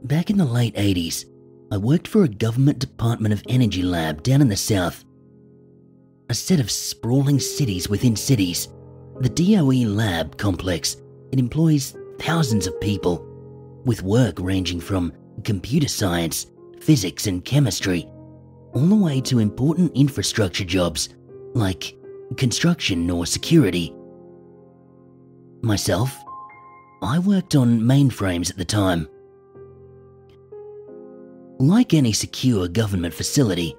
Back in the late 80s, I worked for a government Department of Energy lab down in the south. A set of sprawling cities within cities, the DOE lab complex, it employs thousands of people, with work ranging from computer science, physics and chemistry, all the way to important infrastructure jobs like construction or security. Myself, I worked on mainframes at the time. Like any secure government facility,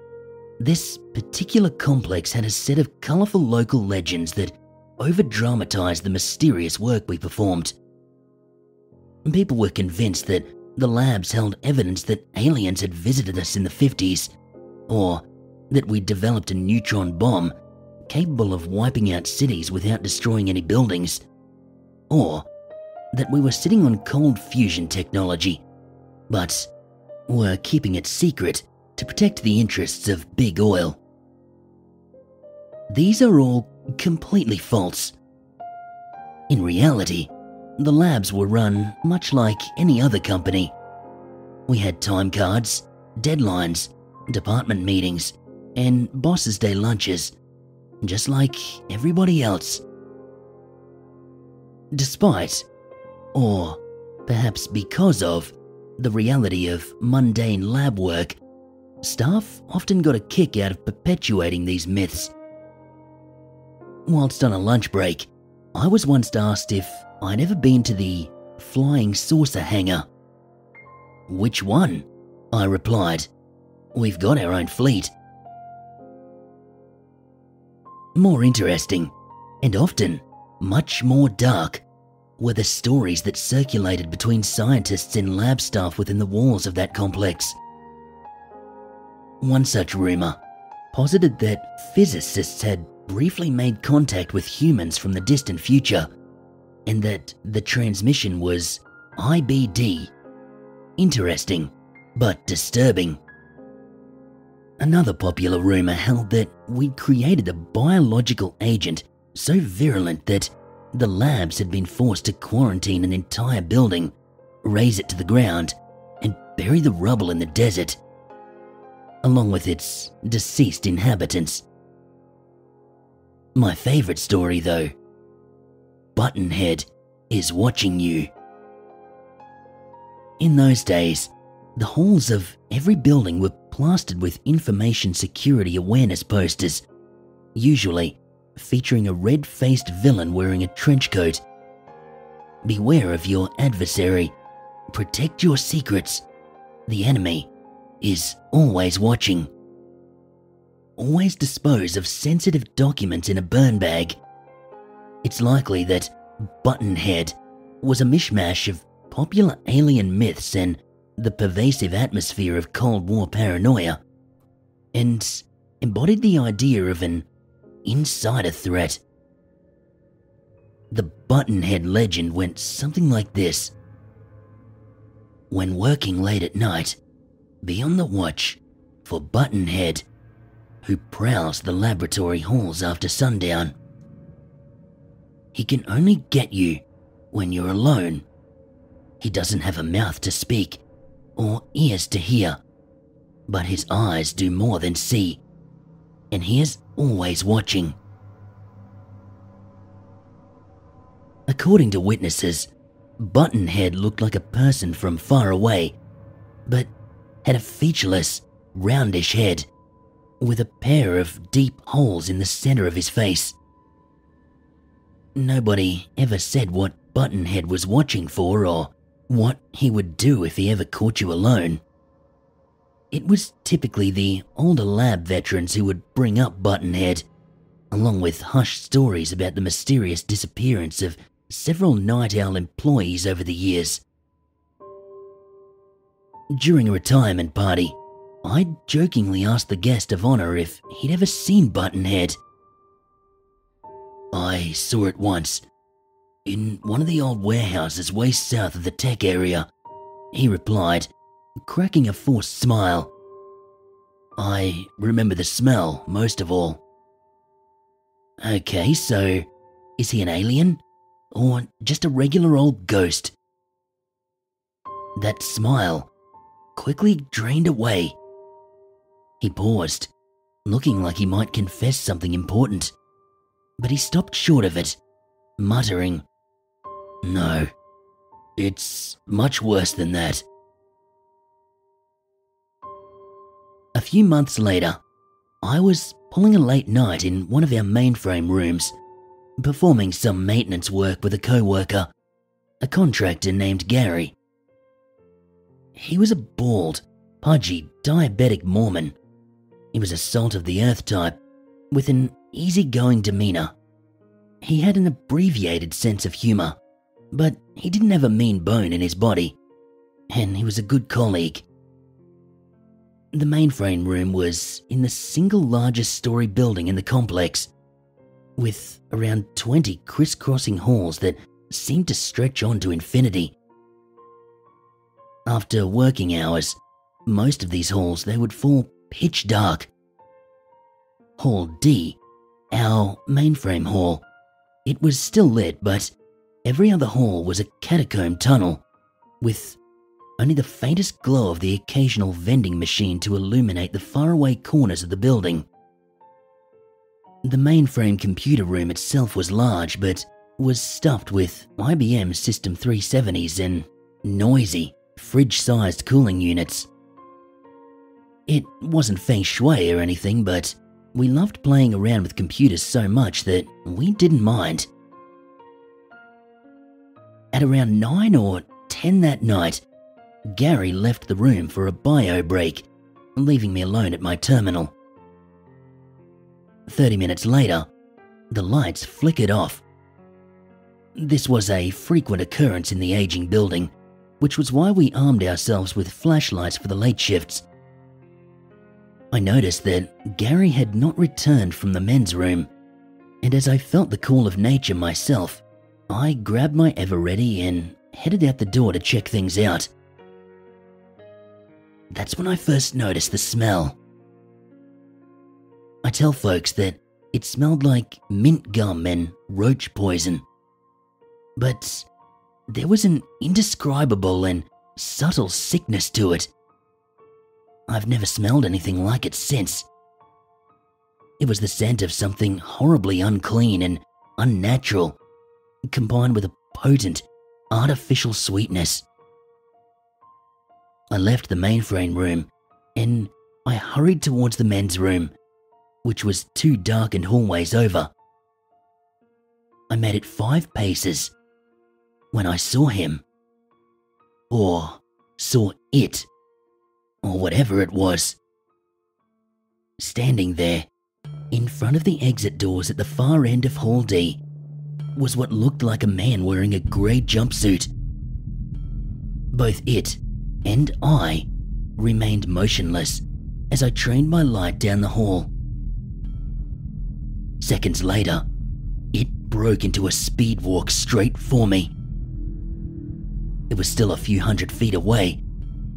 this particular complex had a set of colourful local legends that over-dramatised the mysterious work we performed. People were convinced that the labs held evidence that aliens had visited us in the 50s, or that we'd developed a neutron bomb capable of wiping out cities without destroying any buildings, or that we were sitting on cold fusion technology, but were keeping it secret to protect the interests of big oil. These are all completely false. In reality, the labs were run much like any other company. We had time cards, deadlines, department meetings, and bosses' day lunches, just like everybody else. Despite, or perhaps because of, the reality of mundane lab work, staff often got a kick out of perpetuating these myths. Whilst on a lunch break, I was once asked if I'd ever been to the flying saucer hangar. "Which one?" I replied. "We've got our own fleet." More interesting, and often much more dark, were the stories that circulated between scientists and lab staff within the walls of that complex. One such rumour posited that physicists had briefly made contact with humans from the distant future, and that the transmission was IBD. Interesting, but disturbing. Another popular rumour held that we'd created a biological agent so virulent that the labs had been forced to quarantine an entire building, raze it to the ground, and bury the rubble in the desert, along with its deceased inhabitants. My favourite story, though: Buttonhead is watching you. In those days, the halls of every building were plastered with information security awareness posters, usually featuring a red-faced villain wearing a trench coat. "Beware of your adversary. Protect your secrets. The enemy is always watching. Always dispose of sensitive documents in a burn bag." It's likely that Buttonhead was a mishmash of popular alien myths and the pervasive atmosphere of Cold War paranoia, and embodied the idea of an insider threat. The Buttonhead legend went something like this: "When working late at night, be on the watch for Buttonhead, who prowls the laboratory halls after sundown. He can only get you when you're alone. He doesn't have a mouth to speak or ears to hear, but his eyes do more than see, and he is always watching." According to witnesses, Buttonhead looked like a person from far away, but had a featureless, roundish head, with a pair of deep holes in the centre of his face. Nobody ever said what Buttonhead was watching for or what he would do if he ever caught you alone. It was typically the older lab veterans who would bring up Buttonhead, along with hushed stories about the mysterious disappearance of several Night Owl employees over the years. During a retirement party, I jokingly asked the guest of honour if he'd ever seen Buttonhead. "I saw it once, in one of the old warehouses way south of the tech area," he replied, cracking a forced smile. "I remember the smell most of all." "Okay, so is he an alien? Or just a regular old ghost?" That smile quickly drained away. He paused, looking like he might confess something important, but he stopped short of it, muttering, "No, it's much worse than that." A few months later, I was pulling a late night in one of our mainframe rooms, performing some maintenance work with a co-worker, a contractor named Gary. He was a bald, pudgy, diabetic Mormon. He was a salt-of-the-earth type, with an easygoing demeanor. He had an abbreviated sense of humor, but he didn't have a mean bone in his body, and he was a good colleague. The mainframe room was in the single largest story building in the complex, with around 20 crisscrossing halls that seemed to stretch on to infinity. After working hours, most of these halls they would fall pitch dark. Hall D, our mainframe hall, it was still lit, but every other hall was a catacomb tunnel, with only the faintest glow of the occasional vending machine to illuminate the faraway corners of the building. The mainframe computer room itself was large, but was stuffed with IBM System 370s and noisy, fridge-sized cooling units. It wasn't feng shui or anything, but we loved playing around with computers so much that we didn't mind. At around 9 or 10 that night, Gary left the room for a bio break, leaving me alone at my terminal. 30 minutes later, the lights flickered off. This was a frequent occurrence in the aging building, which was why we armed ourselves with flashlights for the late shifts. I noticed that Gary had not returned from the men's room, and as I felt the call of nature myself, I grabbed my ever-ready and headed out the door to check things out. That's when I first noticed the smell. I tell folks that it smelled like mint gum and roach poison. But there was an indescribable and subtle sickness to it. I've never smelled anything like it since. It was the scent of something horribly unclean and unnatural, combined with a potent, artificial sweetness. I left the mainframe room and I hurried towards the men's room, which was 2 darkened hallways over. I made it 5 paces when I saw him, or saw it, or whatever it was. Standing there, in front of the exit doors at the far end of Hall D, was what looked like a man wearing a grey jumpsuit. Both it and I remained motionless as I trained my light down the hall. Seconds later, it broke into a speed walk straight for me. It was still a few hundred feet away,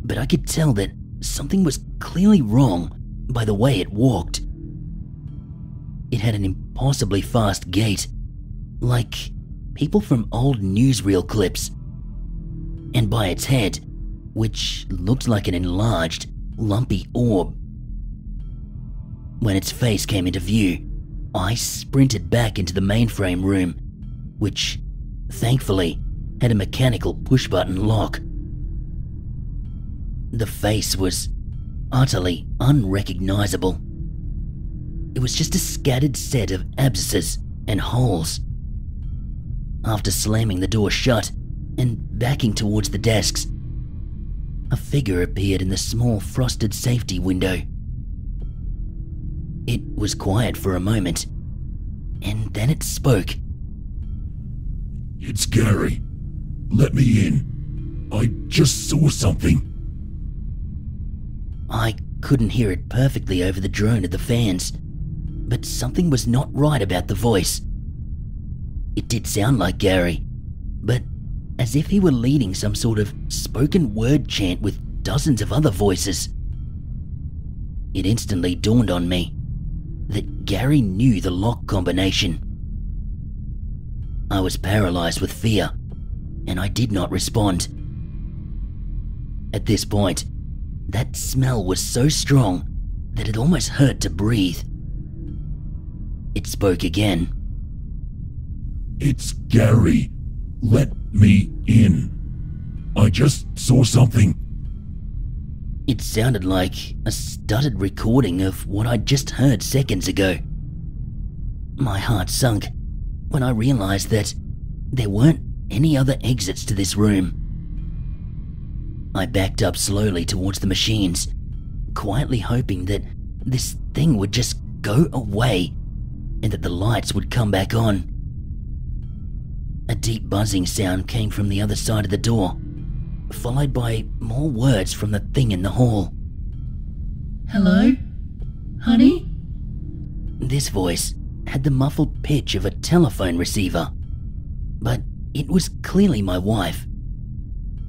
but I could tell that something was clearly wrong by the way it walked. It had an impossibly fast gait, like people from old newsreel clips, and by its head, which looked like an enlarged, lumpy orb. When its face came into view, I sprinted back into the mainframe room, which, thankfully, had a mechanical push-button lock. The face was utterly unrecognizable. It was just a scattered set of abscesses and holes. After slamming the door shut and backing towards the desks, a figure appeared in the small frosted safety window. It was quiet for a moment, and then it spoke. "It's Gary. Let me in. I just saw something." I couldn't hear it perfectly over the drone of the fans, but something was not right about the voice. It did sound like Gary, but as if he were leading some sort of spoken word chant with dozens of other voices. It instantly dawned on me that Gary knew the lock combination. I was paralyzed with fear, and I did not respond. At this point, That smell was so strong that it almost hurt to breathe. It spoke again. It's Gary. Let me in. I just saw something. It sounded like a stuttered recording of what I'd just heard seconds ago. My heart sunk when I realized that there weren't any other exits to this room. I backed up slowly towards the machines, quietly hoping that this thing would just go away and that the lights would come back on. A deep buzzing sound came from the other side of the door, followed by more words from the thing in the hall. Hello? Honey? This voice had the muffled pitch of a telephone receiver, but it was clearly my wife.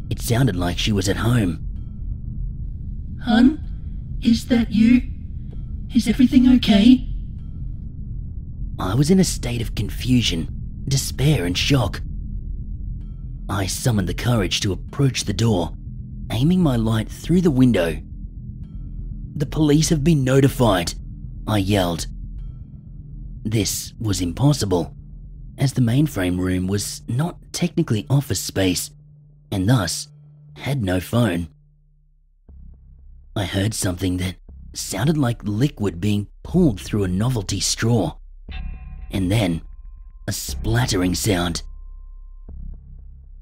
It sounded like she was at home. Hun? Is that you? Is everything okay? I was in a state of confusion, despair and shock. I summoned the courage to approach the door, aiming my light through the window. "The police have been notified," I yelled. This was impossible, as the mainframe room was not technically office space, and thus had no phone. I heard something that sounded like liquid being pulled through a novelty straw, and then a splattering sound.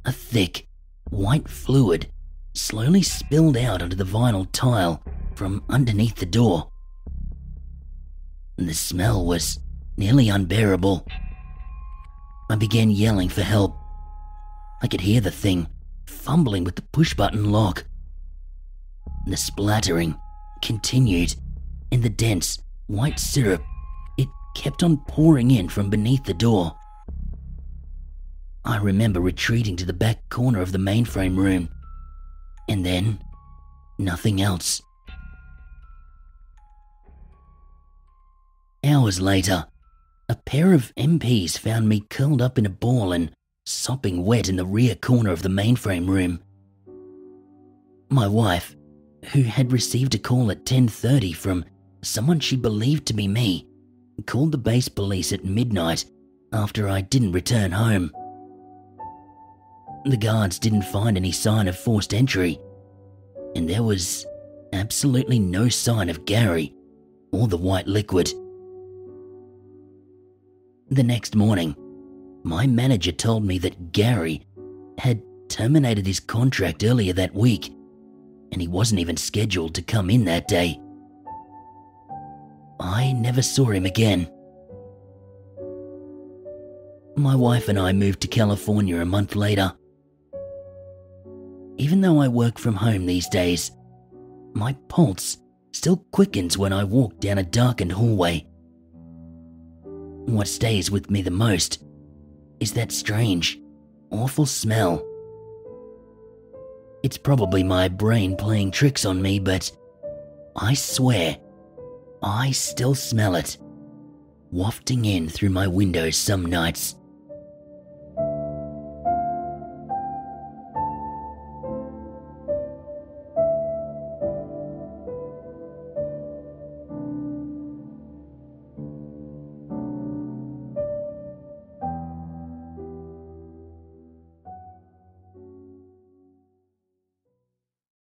A thick, white fluid slowly spilled out onto the vinyl tile from underneath the door. The smell was nearly unbearable. I began yelling for help. I could hear the thing fumbling with the push-button lock. The splattering continued, and the dense, white syrup, it kept on pouring in from beneath the door. I remember retreating to the back corner of the mainframe room, and then nothing else. Hours later, a pair of MPs found me curled up in a ball and sopping wet in the rear corner of the mainframe room. My wife, who had received a call at 10:30 from someone she believed to be me, called the base police at midnight after I didn't return home. The guards didn't find any sign of forced entry, and there was absolutely no sign of Gary or the white liquid. The next morning, my manager told me that Gary had terminated his contract earlier that week, and he wasn't even scheduled to come in that day. I never saw him again. My wife and I moved to California a month later. Even though I work from home these days, my pulse still quickens when I walk down a darkened hallway. What stays with me the most is that strange, awful smell. It's probably my brain playing tricks on me, but I swear I still smell it, wafting in through my windows some nights.